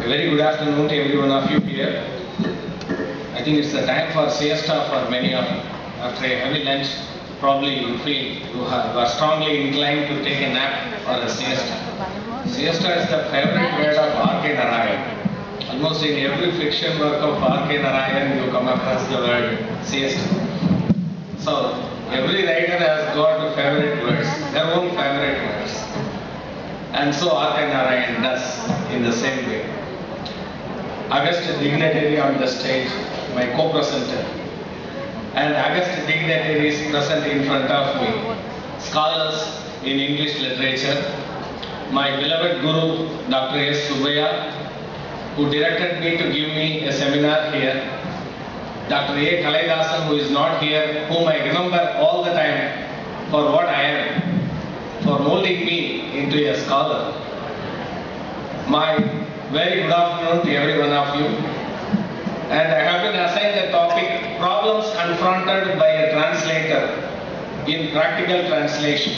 A very good afternoon to every one of you here. I think it's the time for siesta for many of you. After a heavy lunch, probably you feel you are strongly inclined to take a nap or a siesta. Siesta is the favorite word of R.K. Narayan. Almost in every fiction work of R.K. Narayan, you come across the word siesta. So, every writer has got favorite words, their own favorite words. And so R.K. Narayan does in the same way. August dignitary on the stage, my co-presenter, and August dignitaries present in front of me, scholars in English literature, my beloved Guru Dr. S. Subaya, who directed me to give me a seminar here, Dr. A. Kalaidasan, who is not here, whom I remember all the time for what I am, for molding me into a scholar. My very good afternoon to every one of you. And I have been assigned the topic Problems Confronted by a Translator in Practical Translation.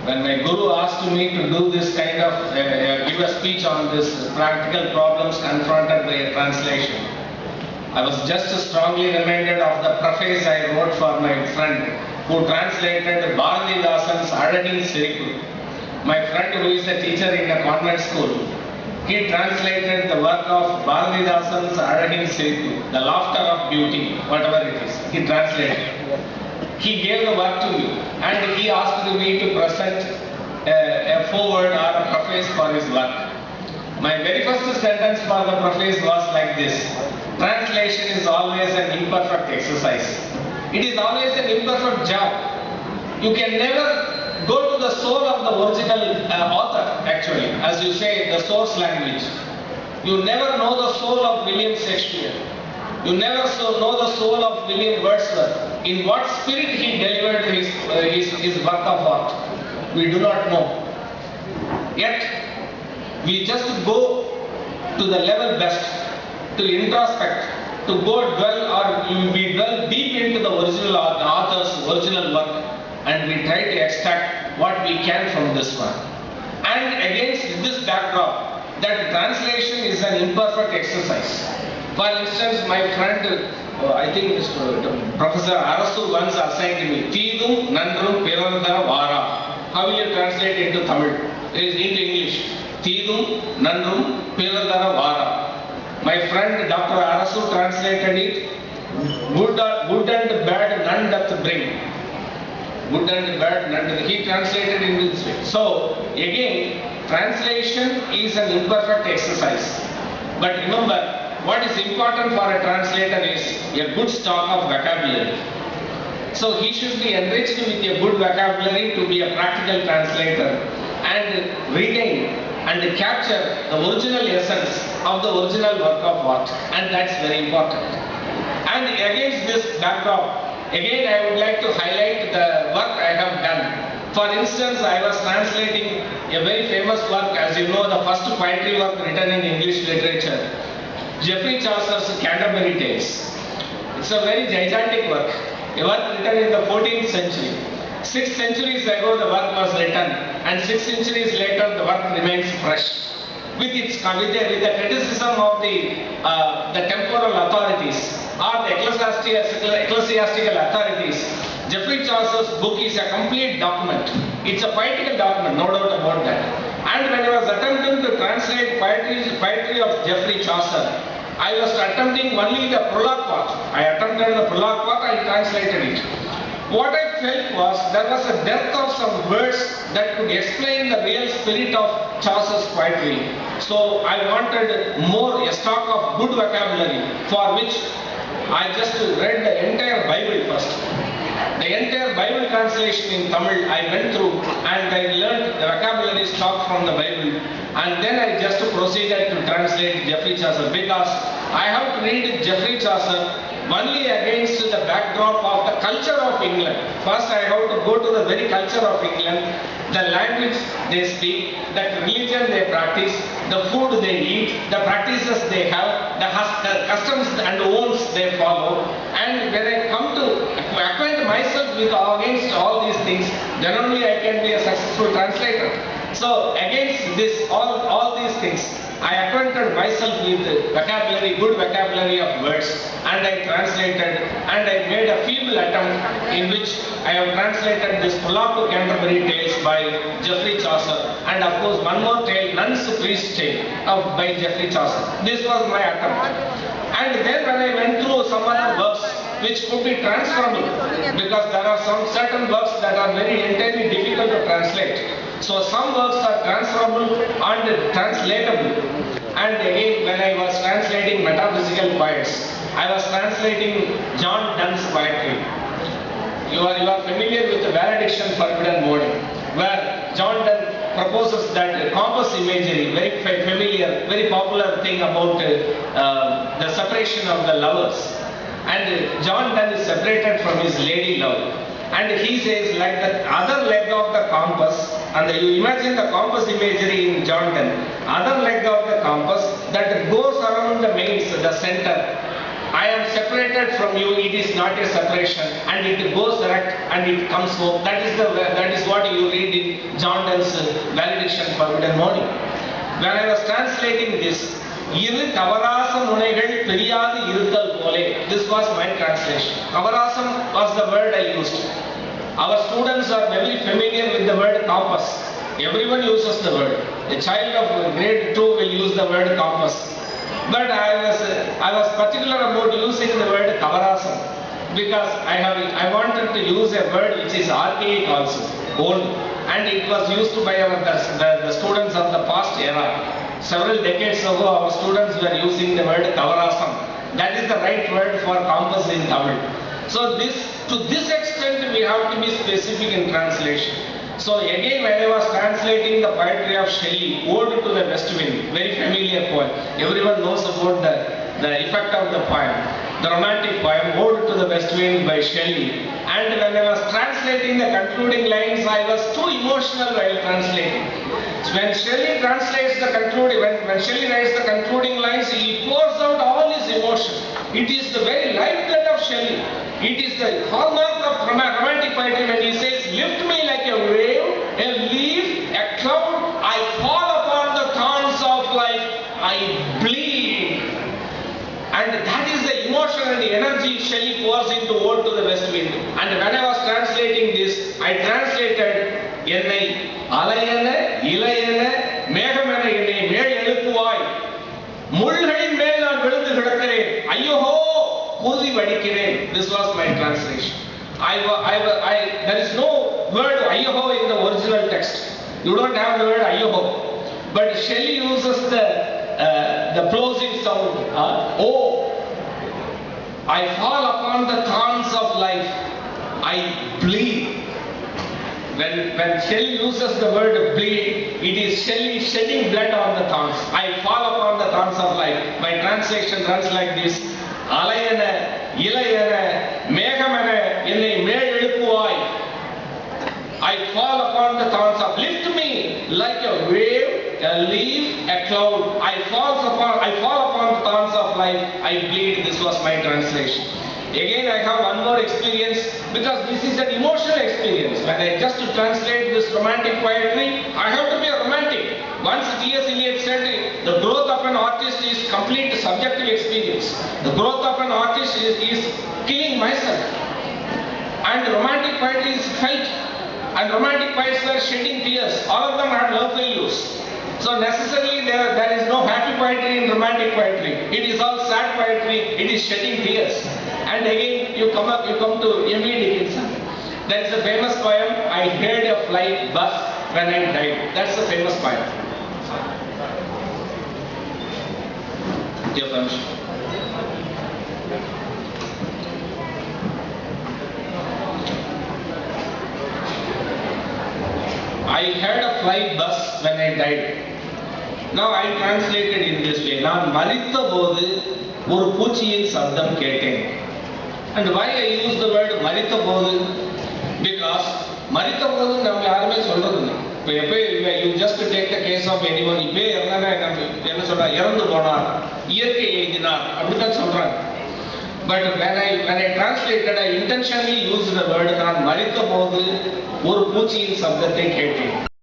When my Guru asked me to do this kind of, give a speech on this practical problems confronted by a translation, I was just strongly reminded of the preface I wrote for my friend who translated Bharatidasan's Adani Siriku. My friend who is a teacher in a convent school, he translated the work of Bharatidasan's Adani Siriku, the laughter of beauty, whatever it is. He translated. He gave the work to me and he asked me to present a foreword or a preface for his work. My very first sentence for the preface was like this: translation is always an imperfect exercise. It is always an imperfect job. You can never go to the soul of the original author, actually, as you say, the source language. You never know the soul of William Shakespeare. You never know the soul of William Wordsworth. In what spirit he delivered his work of art, we do not know. Yet, we just go to the level best, to introspect, to go dwell or we dwell deep into the original the author's original work, and we try to extract what we can from this one. And against this backdrop, that translation is an imperfect exercise. For instance, my friend, I think Professor Arasu once assigned me, Teedum Nandrum Pirandara Vara. How will you translate into Tamil? Into English. Teedum Nandrum Pirandara Vara. My friend Dr. Arasu translated it, good and bad none doth bring. Good and bad, none. He translated in this way. So, again, translation is an imperfect exercise. But remember, what is important for a translator is a good stock of vocabulary. So, he should be enriched with a good vocabulary to be a practical translator and retain and capture the original essence of the original work of art. And that's very important. And against this backdrop, again, I would like to highlight the work I have done. For instance, I was translating a very famous work, as you know, the first poetry work written in English literature, Geoffrey Chaucer's Canterbury Tales. It's a very gigantic work, a work written in the 14th century. 6 centuries ago, the work was written, and 6 centuries later, the work remains fresh. With the criticism of the temporal authorities or the ecclesiastical authorities, Geoffrey Chaucer's book is a complete document. It's a poetical document, no doubt about that. And when I was attempting to translate poetry of Geoffrey Chaucer, I was attempting only the prologue part. I attempted the prologue part and translated it. What I felt was there was a dearth of some words that could explain the real spirit of Chaucer's poetry. So I wanted more, a stock of good vocabulary, for which I just read the entire Bible first. The entire Bible translation in Tamil I went through and I learned the vocabulary stock from the Bible, and then I just proceeded to translate Geoffrey Chaucer, because I have to read Geoffrey Chaucer only against the backdrop of the culture of England. First I have to go to the very culture of England, the language they speak, the religion they practice, the food they eat, the practices they have, the customs and owns they follow. And when I come to acquaint myself with against all these things, then only I can be a successful translator. So against this, all these things, I acquainted myself with vocabulary, good vocabulary of words, and I translated, and I made a feeble attempt in which I have translated this Prologue to Canterbury Tales by Geoffrey Chaucer, and of course one more tale, Nun's Priest Tale by Geoffrey Chaucer. This was my attempt. And then when I went through some other works which could be transferable, because there are some certain works that are entirely difficult to translate. So some works are transferable and translatable. And again, when I was translating metaphysical poets, I was translating John Donne's poetry. You are familiar with the valediction forbidden mourning, where John Donne proposes that compass imagery, very familiar, very popular thing about the separation of the lovers. And John Donne is separated from his lady love. And he says, like the other leg of the compass, and you imagine the compass imagery in John Donne, other leg of the compass that goes around the mains, the center. I am separated from you, it is not a separation, and it goes direct and it comes home. That is what you read in John Donne's valediction forbidden mourning. When I was translating this, this was my translation. Kavarasam was the word I used. Our students are very familiar with the word compass. Everyone uses the word. A child of grade 2 will use the word compass. But I was particular about using the word kavarasam because I wanted to use a word which is archaic also, old, and it was used by the students of the past era. Several decades ago, our students were using the word kavarasam. That is the right word for compass in Tamil. So to this extent, we have to be specific in translation. So again, when I was translating the poetry of Shelley, Ode to the West Wind, very familiar poem. Everyone knows about the effect of the poem. The romantic poem, Ode to the West Wind by Shelley. And when I was translating the concluding lines, I was too emotional while translating. So when Shelley translates the concluding, when Shelley writes the concluding lines, he pours out all his emotion. It is the very lifeblood of Shelley. It is the hallmark of romantic poetry when he says, lift me like a wave, a leaf, a cloud, I fall upon the thorns of life, I bleed. And that is the emotion and the energy Shelley pours into Ode to the West Wind. And when I was translating this, I translated Ennai Alayana, Ilayana, Megamana Ennai, Mel Elupuvai, Mulhadin Mel Naan Vilundu Kidakkiren, Ayyoho, Koodi Vadikiren. This was my translation. There is no word Ayyoho in the original text. You don't have the word Ayyoho. But Shelley uses the plosive sound. Oh, I fall upon the thorns of life. I bleed. When Shelley uses the word bleed, it is Shelley shedding blood on the thorns. I fall upon the thorns of life. My translation runs like this. Alayana, Ilayana, Megamana, Ennai Mel Elupuvai. I fall upon the thorns of, lift me like a wave, a leaf, a cloud. I fall upon the thorns of life, I bleed. This was my translation. Again, I have one more experience because this is an emotional experience. When I just translate this romantic poetry, I have to be a romantic. Once T.S. Eliot said, the growth of an artist is complete subjective experience. The growth of an artist is killing myself. And romantic poetry is felt. And romantic poets were shedding tears. All of them had love failures. So necessarily there is no happy poetry in romantic poetry. It is all sad poetry. It is shedding tears. And again you come to M.E. Dickinson. There is a famous poem, I heard a flight buzz when I died. That's a famous poem. Dear friends, I heard a flight buzz when I died. Now I translated in this way. நான் மரித்த போது ஒரு பூச்சியின் சப்தம் கேட்டேன். And why I use the word மரித்த போது? Because மரித்த போது நம்ம யாருமே சொல்றது இல்லை. இப்போ you just take the case of anyone. இப்போ என்ன சொல்றா, இறந்து போனார், இயற்கை எழுதினார் அப்படிதான் சொல்றாங்க. But when I translated, I intentionally used the word நான் மரித்த போது ஒரு பூச்சியின் சப்தத்தை கேட்டேன்.